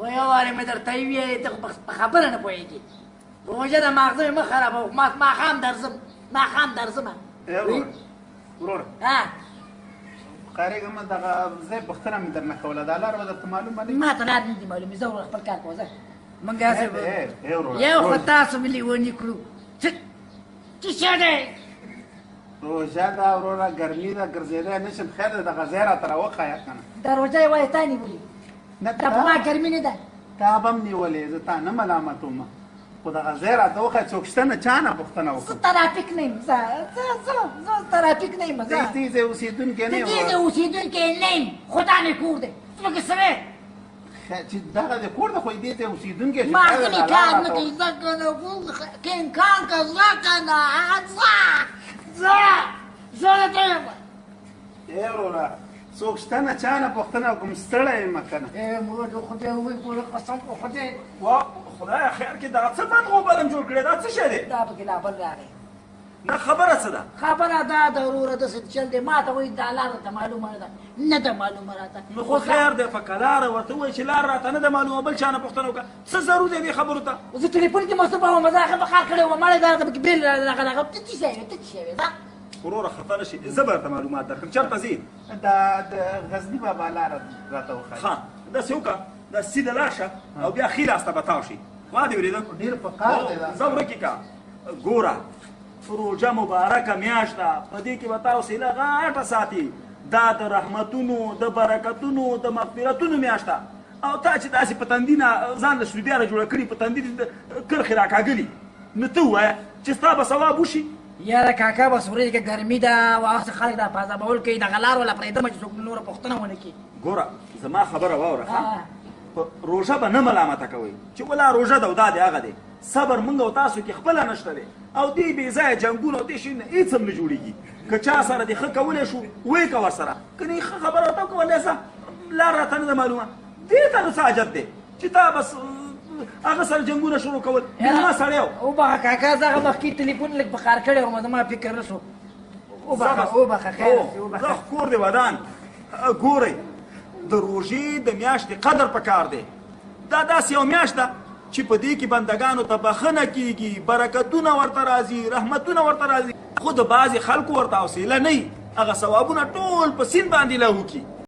خو یو وارې مې درته وویلې ته خو په خبره نه پوهېږې روژه د ماغزه مې مه خرابوه ماښام درځم ورور ښکارېږم دغه ځای پوښتنه مې درنه کوله دا لاره به درته معلومه نه ما ته لار نه دي معلومې زه خپل کار کوم زه موږ یو خو تاسو مې لیوني کړو څه شی دی روژه ده وروره ګرمي ده ګرځېدی نه شم خیر دی دغه ځای راته راوښایه که نه دا روژه یې وایي تا نیولې دا په ما ګرمي نه ده تا به هم نیولې زه تا نه ملامتوم خو دغه ځای راته وښایه څوک شته نه چا نه پوښتنه وکړم زه ترافیک نه یم زه ترافیک نه یم د دې ځای اوسېدونکی نه یم د دې ځای اوسېدونکی نه یم خو دا مې کور دی ته پکې څه وې چې دغه د کور د خو دې ځای اوسېدونکی ماغزه مې کار نه کوي زه که نه کینکان که زه که نه زه نه ته یم ای وروره څوک شته نه چا نه پوښتنه وکړم ستړی یم که نه مور د خدای ووایي ګوره قسم په خدای خدایه خیر کې دا څه بد غوبلم جوړ کړی دا څه شی دی دا پکې لا بل راغی نه خبره څه ده خبره دا د وروره داسې چل دی ما ته وایي دا لار راته معلومه نه ده نه ده معلومه راته نو خو خیر دی فکه لاره ورته ووایي چې لار راته نه ده معلومه بل چا نه پوښتنه وکړه څه ضرور دی دې خبرو ته زه ټلیفون کې مصروفه وم زه هغه په کار کړی وم مړی دا پکې بېل دغه ته څه شی وې ته څه شی وې وروره خفه نه شي زه به درته معلومات درکړم چېرته ځې دا د غزني بابا لاره راته وښایه ښه داسې وکړه دا سیده لاړ شه او بیا ښي لاس ته به تاو شي ما دې اورېده ډېر په کار دی دا زه ورکې که ګوره روژه مبارکه میاشت ده په دې کې به تا حوصله غاټه ساتي دا د رحمتونو د برکتونو د مغفرتونو میاشت ده او تا چې داسې په تندي نه ځان له سلوبیاره جوړه کړي په تندي دې کرښې راکاږلي نو ته ووایه چې ستا به ثواب وشي یاره کاکا بس ورځې کې ګرمي ده او هغسې خلک دا پازابول کوي دغه لار ولا پرېږدمه چې څوک نوره پوښتنه ونه کړي ګوره زما خبره واوره روژه به نه ملامته کوئ چې ولا روژه ده او دا دی هغه دی صبر موږ او تاسو کې خپله نشته دی او دې بې ځایه جنګونه او دې شیونه هېڅ هم نه جوړېږي که چا سره دې ښه کولی شو ویې که ورسره که نه ښه خبره ورته وکړه څه لار راته نه ده معلومه دې ته نو څه حاجت دی چې تا بس هغه سره جنګونه شروع کول مېلمه سړی و وبخښه کاکا زه هغه مخکې ټلیفون لږ په کار کړی وم زما فکر نه شو وبخښه خیر زه کور دی ودان ګورئ د روژې د میاشتې قدر پکار دی دا داسې یو میاشت ده چې په دې کې بندګانو ته بخښنه کېږي برکتونه ورته راځي رحمتونه ورته راځي خو د بعضې خلکو ورته حوصله نه وي هغه ثوابونه ټول په سیند باندې لاهو کړي